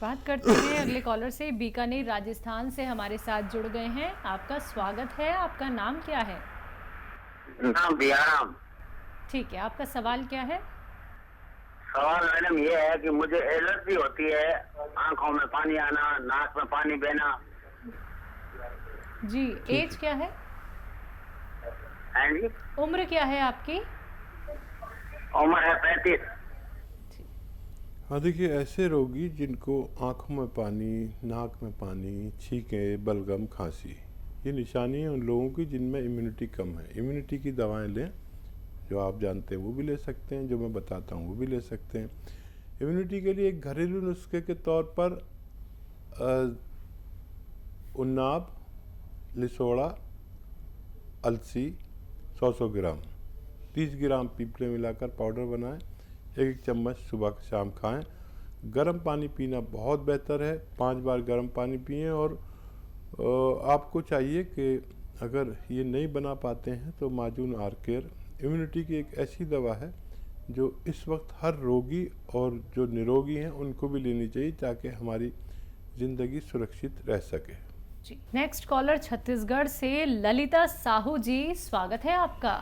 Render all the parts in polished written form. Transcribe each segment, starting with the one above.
बात करते हैं अगले कॉलर से। बीकानेर राजस्थान से हमारे साथ जुड़ गए हैं। आपका स्वागत है। आपका नाम क्या है? नाम बिहाराम। ठीक है, आपका सवाल क्या है? सवाल मैडम ये है कि मुझे एलर्जी होती है, आंखों में पानी आना, नाक में पानी बहना। जी, ठीक एज है। क्या है? है जी, उम्र क्या है आपकी? उम्र है 35। हाँ देखिए, ऐसे रोगी जिनको आँखों में पानी, नाक में पानी, छींकें, बलगम, खांसी, ये निशानी है उन लोगों की जिनमें इम्यूनिटी कम है। इम्यूनिटी की दवाएं लें, जो आप जानते हैं वो भी ले सकते हैं, जो मैं बताता हूँ वो भी ले सकते हैं। इम्यूनिटी के लिए एक घरेलू नुस्खे के तौर पर उन्नाब, लिसोड़ा, अलसी 100-100 ग्राम, 30 ग्राम पीपले मिलाकर पाउडर बनाएं, एक चम्मच सुबह शाम खाएं। गर्म पानी पीना बहुत बेहतर है, 5 बार गर्म पानी पिएं। और आपको चाहिए कि अगर ये नहीं बना पाते हैं तो माजून आर केयर इम्यूनिटी की एक ऐसी दवा है जो इस वक्त हर रोगी और जो निरोगी हैं उनको भी लेनी चाहिए, ताकि हमारी ज़िंदगी सुरक्षित रह सके। जी, नेक्स्ट कॉलर छत्तीसगढ़ से ललिता साहू जी, स्वागत है आपका।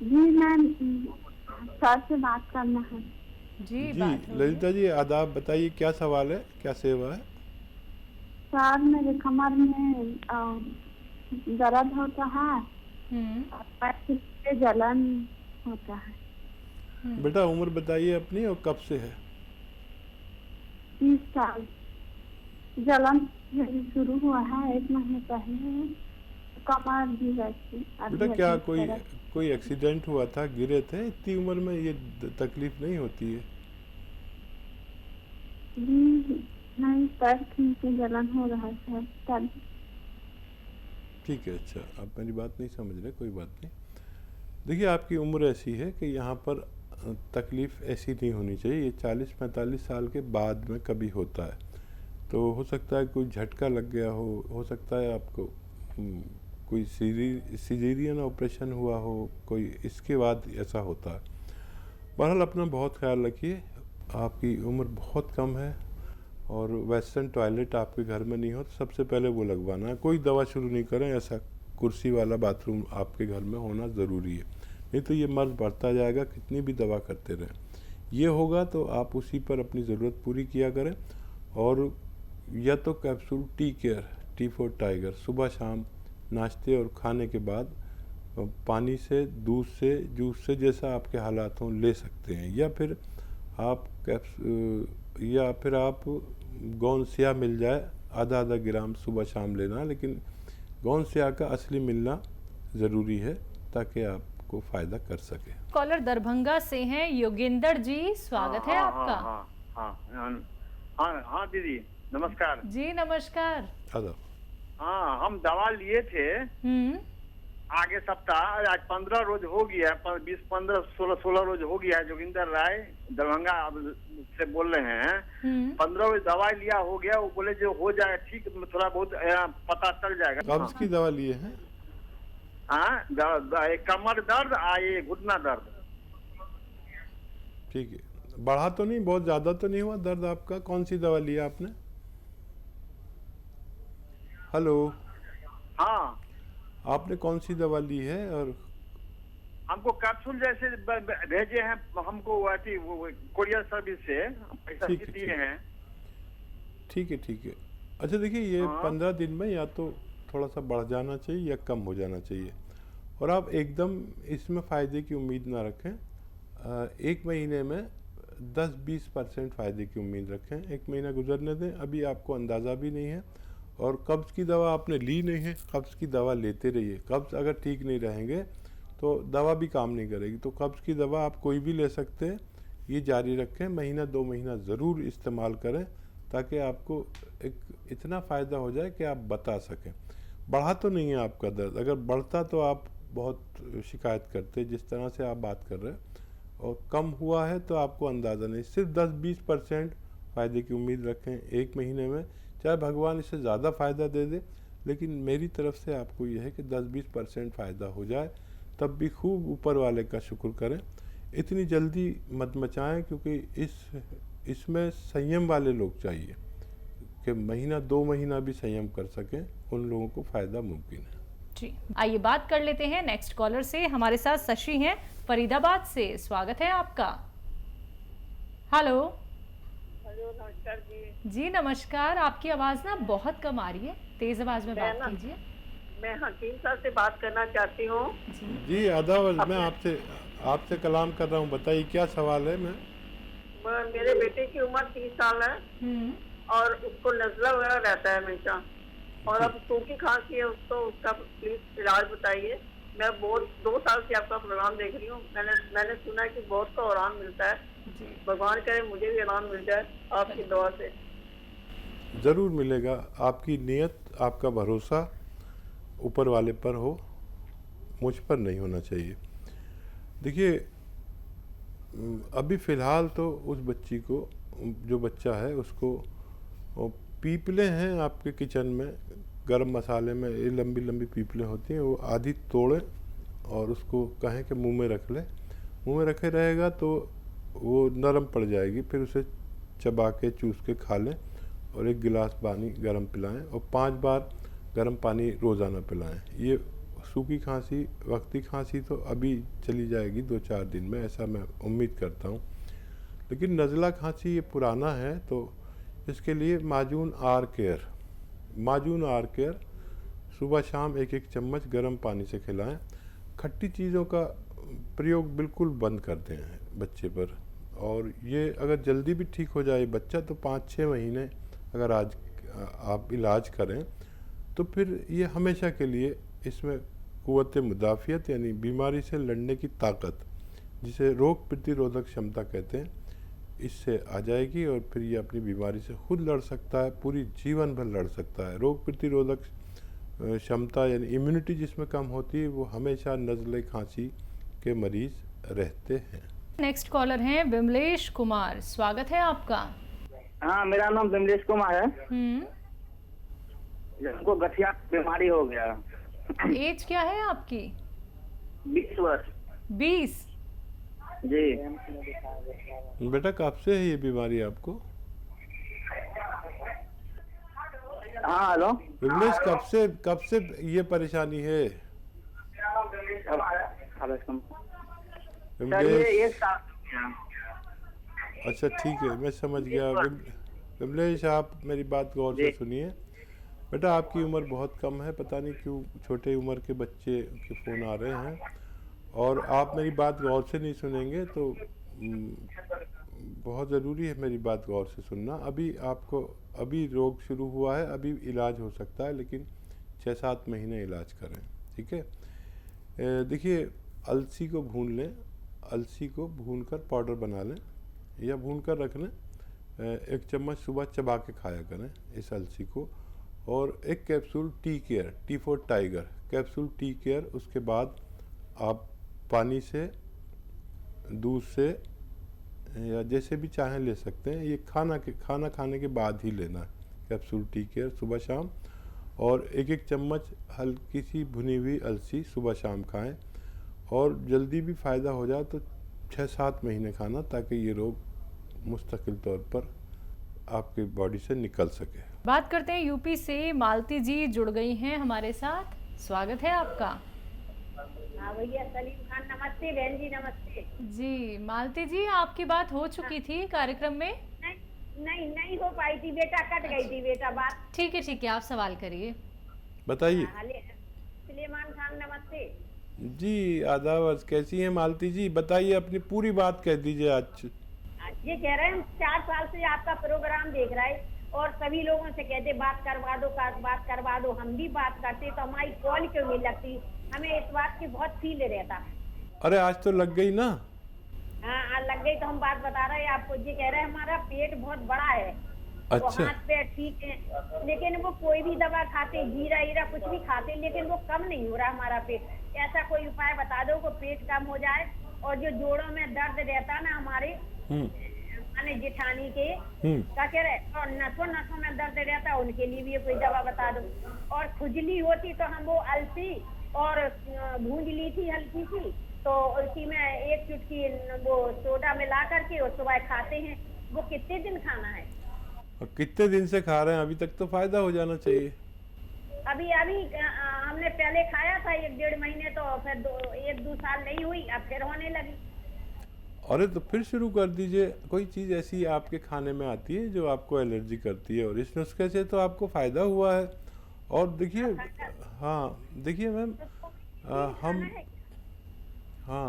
जी मैम, सर से बात करना है। जी, जी बात हो रही है। ललिता जी, आदाब, बताइए क्या सवाल है, क्या सेवा है? सर मेरे कमर में दर्द होता है और पैर से जलन होता है। बेटा उम्र बताइए अपनी और कब से है? 30 साल। जलन शुरू हुआ है 1 महीने पहले। कमर भी वैसी बेटा क्या कोई एक्सीडेंट हुआ था, गिरे थे? इतनी उम्र में ये तकलीफ नहीं होती है। जी नहीं, पैर से जलन हो रहा है तब। ठीक है, अच्छा, आप मेरी बात नहीं समझ रहे, कोई बात नहीं। देखिए, आपकी उम्र ऐसी है कि यहाँ पर तकलीफ़ ऐसी नहीं होनी चाहिए। ये 40-45 साल के बाद में कभी होता है, तो हो सकता है कोई झटका लग गया हो सकता है आपको कोई सीजेरियन ऑपरेशन हुआ हो, कोई इसके बाद ऐसा होता है। बहरहाल अपना बहुत ख्याल रखिए। आपकी उम्र बहुत कम है और वेस्टर्न टॉयलेट आपके घर में नहीं हो तो सबसे पहले वो लगवाना है। कोई दवा शुरू नहीं करें, ऐसा कुर्सी वाला बाथरूम आपके घर में होना ज़रूरी है, नहीं तो ये मर्ज बढ़ता जाएगा कितनी भी दवा करते रहें। ये होगा तो आप उसी पर अपनी ज़रूरत पूरी किया करें। और या तो capsule tea care, T for tiger, सुबह शाम नाश्ते और खाने के बाद पानी से, दूध से, जूस से, जैसा आपके हालात हों ले सकते हैं। या फिर आप गौन स्या मिल जाए, आधा ग्राम सुबह शाम लेना, लेकिन गौन स्या का असली मिलना ज़रूरी है ताकि आपको फ़ायदा कर सके। कॉलर दरभंगा से हैं योगेंद्र जी, स्वागत है आपका। हाँ दीदी नमस्कार। जी नमस्कार। आदाब। हाँ, हम दवा लिए थे आगे सप्ताह, आज 15 रोज हो गया, 20, 15, 16 रोज हो गया है। जोगिंदर राय दरभंगा से बोल रहे हैं। 15 रोज दवाई लिया हो गया, वो बोले जो हो जाएगा ठीक, थोड़ा बहुत पता चल जाएगा। कब्ज की दवा लिए हैं? हाँ, कमर दर्द, ये घुटना दर्द। ठीक है, बढ़ा तो नहीं, बहुत ज़्यादा तो नहीं हुआ दर्द आपका? कौन सी दवा लिया आपने? हेलो, हाँ, आपने कौन सी दवा ली है? और हमको कैप्सूल जैसे भेजे हैं हमको, वो कोरियर सर्विस से पैसा ठीक है, दिए हैं। ठीक है। अच्छा देखिए, ये 15 दिन में या तो थोड़ा सा बढ़ जाना चाहिए या कम हो जाना चाहिए, और आप एकदम इसमें फ़ायदे की उम्मीद ना रखें। 1 महीने में 10-20% फ़ायदे की उम्मीद रखें। 1 महीना गुजरने दें, अभी आपको अंदाज़ा भी नहीं है। और कब्ज़ की दवा आपने ली नहीं है, कब्ज़ की दवा लेते रहिए। कब्ज़ अगर ठीक नहीं रहेंगे तो दवा भी काम नहीं करेगी। तो कब्ज़ की दवा आप कोई भी ले सकते हैं, ये जारी रखें। महीना 2 महीना ज़रूर इस्तेमाल करें ताकि आपको एक इतना फ़ायदा हो जाए कि आप बता सकें। बढ़ा तो नहीं है आपका दर्द? अगर बढ़ता तो आप बहुत शिकायत करते जिस तरह से आप बात कर रहे हैं, और कम हुआ है तो आपको अंदाज़ा नहीं। सिर्फ 10-20% फ़ायदे की उम्मीद रखें 1 महीने में। चाहे भगवान इससे ज़्यादा फ़ायदा दे दे, लेकिन मेरी तरफ से आपको यह है कि 10-20% फ़ायदा हो जाए तब भी खूब ऊपर वाले का शुक्र करें। इतनी जल्दी मत मचाएं, क्योंकि इसमें संयम वाले लोग चाहिए कि महीना 2 महीना भी संयम कर सकें, उन लोगों को फ़ायदा मुमकिन है। जी, आइए बात कर लेते हैं नेक्स्ट कॉलर से। हमारे साथ शशि हैं फरीदाबाद से। स्वागत है आपका। हेलो। हेलो, नमस्कार जी। जी नमस्कार। आपकी आवाज़ ना बहुत कम आ रही है, तेज़ आवाज़ में बात कीजिए। मैं हकीम साहब से बात करना चाहती हूँ। जी आदाब, मैं आपसे कलाम कर रहा हूँ। बताइए क्या सवाल है। मेरे बेटे की उम्र 30 साल है और उसको नज़ला वगैरह रहता है हमेशा, और अब सूखी खांसी है उसको। उसका प्लीज इलाज बताइए। मैं बहुत 2 साल से आपका प्रोग्राम देख रही हूँ। मैंने सुना है कि बहुत को आराम मिलता है। भगवान करे मुझे भी आराम मिल जाए आपकी दुआ से। ज़रूर मिलेगा। आपकी नीयत, आपका भरोसा ऊपर वाले पर हो, मुझ पर नहीं होना चाहिए। देखिए, अभी फ़िलहाल तो उस बच्ची को, जो बच्चा है उसको, पीपले हैं आपके किचन में, गरम मसाले में ये लंबी लंबी पीपले होती हैं, वो आधी तोड़ें और उसको कहें कि मुंह में रख ले। मुंह में रखे रहेगा तो वो नरम पड़ जाएगी, फिर उसे चबा के चूस के खा लें और 1 गिलास पानी गर्म पिलाएं और 5 बार गर्म पानी रोज़ाना पिलाएं। ये सूखी खांसी, वक्ती खांसी तो अभी चली जाएगी 2-4 दिन में, ऐसा मैं उम्मीद करता हूँ। लेकिन नज़ला खांसी ये पुराना है, तो इसके लिए माजून आर केयर सुबह शाम 1-1 चम्मच गर्म पानी से खिलाएं। खट्टी चीज़ों का प्रयोग बिल्कुल बंद कर दें बच्चे पर। और ये अगर जल्दी भी ठीक हो जाए बच्चा तो 5-6 महीने अगर आज आप इलाज करें तो फिर ये हमेशा के लिए इसमें क़ुव्वत मुदाफ़ियत यानी बीमारी से लड़ने की ताकत, जिसे रोग प्रतिरोधक क्षमता कहते हैं, इससे आ जाएगी और फिर ये अपनी बीमारी से खुद लड़ सकता है, पूरी जीवन भर लड़ सकता है। रोग प्रतिरोधक क्षमता यानी इम्यूनिटी जिसमें कम होती है वो हमेशा नज़ले खांसी के मरीज़ रहते हैं। नेक्स्ट कॉलर हैं विमलेश कुमार। स्वागत है आपका। हाँ, मेरा नाम विमलेश कुमार है। हमको गठिया बीमारी हो गया। एज क्या है आपकी? 20 वर्ष। 20? जी। बेटा कब से है ये बीमारी आपको? हाँ हेलो। विमलेश, कब से ये परेशानी है? विमलेश, अच्छा ठीक है, मैं समझ गया। विमलेश, आप मेरी बात गौर से सुनिए। बेटा आपकी उम्र बहुत कम है, पता नहीं क्यों छोटे उम्र के बच्चे के फ़ोन आ रहे हैं और आप मेरी बात गौर से नहीं सुनेंगे तो बहुत ज़रूरी है मेरी बात गौर से सुनना। अभी रोग शुरू हुआ है, अभी इलाज हो सकता है, लेकिन 6-7 महीने इलाज करें, ठीक है। देखिए, अलसी को भून लें, अलसी को भूनकर पाउडर बना लें या भूनकर रख लें। 1 चम्मच सुबह चबा के खाया करें इस अलसी को। और 1 capsule T for tiger capsule tea care, उसके बाद आप पानी से, दूध से या जैसे भी चाहें ले सकते हैं। ये खाना खाने के बाद ही लेना है कैप्सूल टी केयर सुबह शाम। और 1-1 चम्मच हल्की सी भुनी हुई अलसी सुबह शाम खाएं। और जल्दी भी फ़ायदा हो जाए तो 6-7 महीने खाना, ताकि ये रोग मुस्तकिल तौर पर आपकी बॉडी से निकल सके। बात करते हैं यूपी से। मालती जी जुड़ गई हैं हमारे साथ। स्वागत है आपका। हाँ भैया, सलीम खान नमस्ते। बहन जी नमस्ते। जी मालती जी, आपकी बात हो चुकी थी कार्यक्रम में? नहीं हो पाई थी बेटा, कट गई थी बेटा बात। ठीक है, आप सवाल करिए, बताइए। सलीमान खान नमस्ते जी। आदाब, कैसी हैं मालती जी? बताइए, अपनी पूरी बात कह दीजिए। आज ये कह रहे हैं हम 4 साल से आपका प्रोग्राम देख रहे हैं और सभी लोगों से कहते बात करवा दो। हम भी बात करते तो हमारी कॉल क्यों नहीं लगती? हमें इस बात की बहुत फील रहता। अरे आज तो लग गई ना। हाँ लग गई, तो हम बात बता रहे हैं आपको। ये कह रहे हैं हमारा पेट बहुत बड़ा है। अच्छा। तो हाथ पैर ठीक है, लेकिन वो कोई भी दवा खाते, जीरा हीरा कुछ भी खाते, लेकिन वो कम नहीं हो रहा हमारा पेट। ऐसा कोई उपाय बता दो को पेट कम हो जाए। और जो जोड़ों में दर्द रहता ना हमारे माने जेठानी के क्या कह रहे, और नसों में दर्द रहता है, उनके लिए भी कोई दवा बता दो। और खुजली होती तो हम वो अलसी और भूंज ली थी हल्की सी, तो उसी में 1 चुटकी वो सोडा मिला करके और सुबह खाते हैं वो कितने दिन खाना है? और कितने दिन से खा रहे हैं? अभी तक तो फायदा हो जाना चाहिए। अभी अभी हमने पहले खाया था 1-1.5 महीने, तो फिर 1-2 साल नहीं हुई, अब फिर होने लगी। अरे तो फिर शुरू कर दीजिए। कोई चीज़ ऐसी आपके खाने में आती है जो आपको एलर्जी करती है, और इस नुस्खे से तो आपको फ़ायदा हुआ है। और देखिए, हाँ देखिए मैम,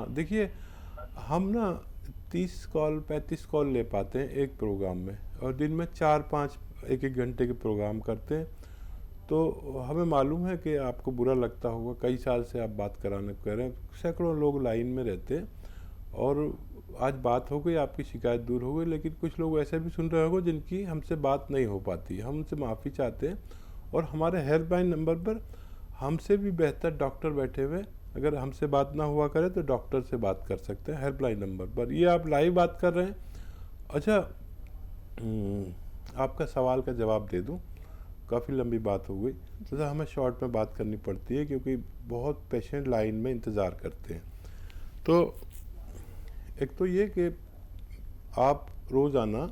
देखिए हम ना 30 कॉल 35 कॉल ले पाते हैं एक प्रोग्राम में, और दिन में 4-5 1-1 घंटे के प्रोग्राम करते हैं। तो हमें मालूम है कि आपको बुरा लगता होगा, कई साल से आप बात कराने कह रहे हैं, सैकड़ों लोग लाइन में रहते हैं, और आज बात हो गई, आपकी शिकायत दूर हो गई, लेकिन कुछ लोग ऐसे भी सुन रहे होंगे जिनकी हमसे बात नहीं हो पाती। हम उनसे माफ़ी चाहते हैं, और हमारे हेल्पलाइन नंबर पर हमसे भी बेहतर डॉक्टर बैठे हुए, अगर हमसे बात ना हुआ करे तो डॉक्टर से बात कर सकते हैं हेल्पलाइन नंबर पर। ये आप लाइव बात कर रहे हैं। अच्छा, आपका सवाल का जवाब दे दूं, काफ़ी लंबी बात हो गई, तो हमें शॉर्ट में बात करनी पड़ती है क्योंकि बहुत पेशेंट लाइन में इंतज़ार करते हैं। तो एक तो ये कि आप रोज़ाना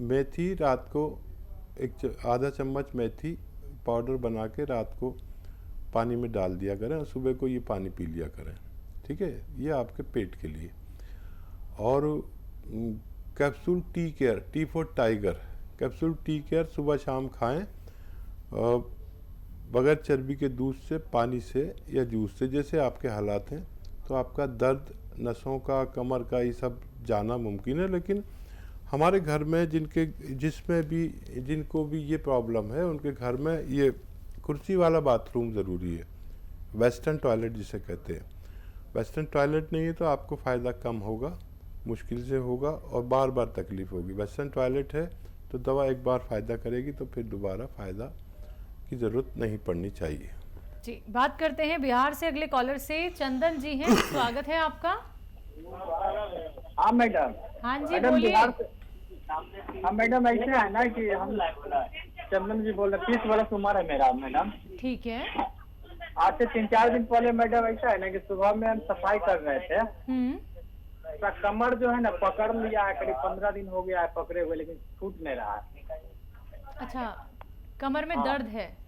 मेथी रात को आधा चम्मच मेथी पाउडर बना के रात को पानी में डाल दिया करें, और सुबह को ये पानी पी लिया करें, ठीक है? ये आपके पेट के लिए। और capsule tea care, T for tiger, capsule tea care सुबह शाम खाएं, बगैर चर्बी के दूध से, पानी से या जूस से, जैसे आपके हालात हैं। तो आपका दर्द नसों का, कमर का, ये सब जाना मुमकिन है। लेकिन हमारे घर में जिनको भी ये प्रॉब्लम है, उनके घर में ये कुर्सी वाला बाथरूम ज़रूरी है, वेस्टर्न टॉयलेट जिसे कहते हैं। वेस्टर्न टॉयलेट नहीं है तो आपको फ़ायदा कम होगा, मुश्किल से होगा, और बार बार तकलीफ़ होगी। वेस्टर्न टॉयलेट है तो दवा एक बार फ़ायदा करेगी, तो फिर दोबारा फ़ायदा की ज़रूरत नहीं पड़नी चाहिए। जी, बात करते हैं बिहार से अगले कॉलर से। चंदन जी हैं, स्वागत है आपका। हाँ मैडम। हाँ जी, मैडम बोलिए। हाँ मैडम, ऐसे है ना कि हम चंदन जी बोल रहे, 30 वर्ष उम्र है मेरा मैडम। ठीक है। आज से 3-4 दिन पहले मैडम ऐसा है ना कि सुबह में हम सफाई कर रहे थे, तो कमर जो है ना पकड़ लिया है, करीब 15 दिन हो गया है पकड़े हुए, लेकिन छूट नहीं रहा है। अच्छा, कमर में दर्द है?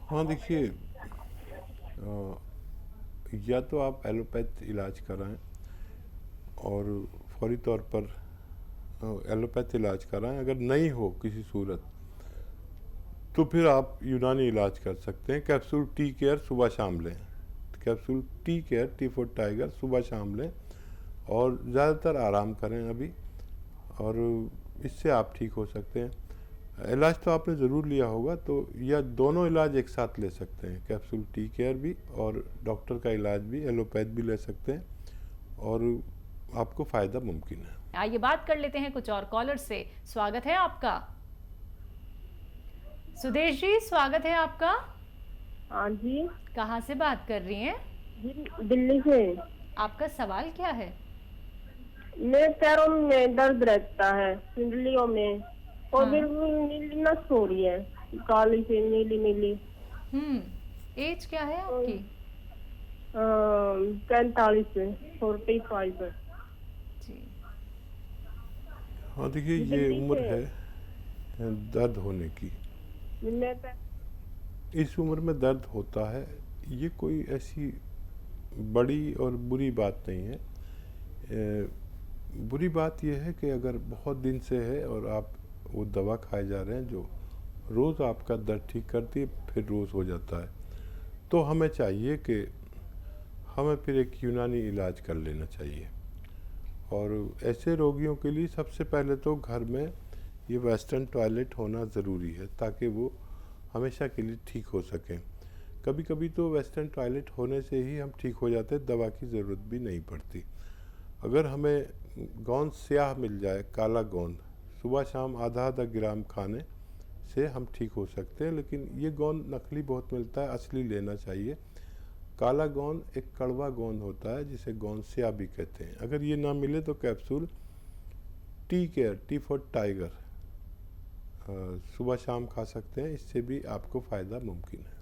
हाँ देखिए, या तो आप एलोपैथ इलाज कराएं, और फौरी तौर पर एलोपैथ इलाज कराएं। अगर नहीं हो किसी सूरत, तो फिर आप यूनानी इलाज कर सकते हैं। कैप्सूल टी केयर सुबह शाम लें, capsule tea care, T for tiger, सुबह शाम लें, और ज़्यादातर आराम करें अभी, और इससे आप ठीक हो सकते हैं। इलाज तो आपने ज़रूर लिया होगा, तो या दोनों इलाज एक साथ ले सकते हैं, कैप्सूल टी केयर भी और डॉक्टर का इलाज भी, एलोपैथ भी ले सकते हैं, और आपको फ़ायदा मुमकिन है। आइए बात कर लेते हैं कुछ और कॉलर से। स्वागत है आपका। सुदेश जी, स्वागत है आपका। हाँ जी। कहाँ से बात कर रही हैं? दिल्ली से। आपका सवाल क्या है? मेरे पैरों में दर्द रहता है, पिंडलियों में, और बिल्कुल नीली नस हो रही है, काली से नीली नीली। एज क्या है आपकी? 45 है। जी। हाँ देखिए, ये उम्र है दर्द होने की। इस उम्र में दर्द होता है, ये कोई ऐसी बड़ी और बुरी बात नहीं है। बुरी बात यह है कि अगर बहुत दिन से है और आप वो दवा खाए जा रहे हैं जो रोज़ आपका दर्द ठीक करती है, फिर रोज़ हो जाता है, तो हमें चाहिए कि हमें फिर एक यूनानी इलाज कर लेना चाहिए। और ऐसे रोगियों के लिए सबसे पहले तो घर में ये वेस्टर्न टॉयलेट होना ज़रूरी है, ताकि वो हमेशा के लिए ठीक हो सकें। कभी कभी तो वेस्टर्न टॉयलेट होने से ही हम ठीक हो जाते हैं, दवा की ज़रूरत भी नहीं पड़ती। अगर हमें गोंद स्याह मिल जाए, काला गोंद, सुबह शाम आधा आधा ग्राम खाने से हम ठीक हो सकते हैं। लेकिन ये गोंद नकली बहुत मिलता है, असली लेना चाहिए। काला गोंद एक कड़वा गोंद होता है जिसे गोंद स्याह भी कहते हैं। अगर ये ना मिले तो capsule tea care, T for tiger, सुबह शाम खा सकते हैं, इससे भी आपको फ़ायदा मुमकिन है।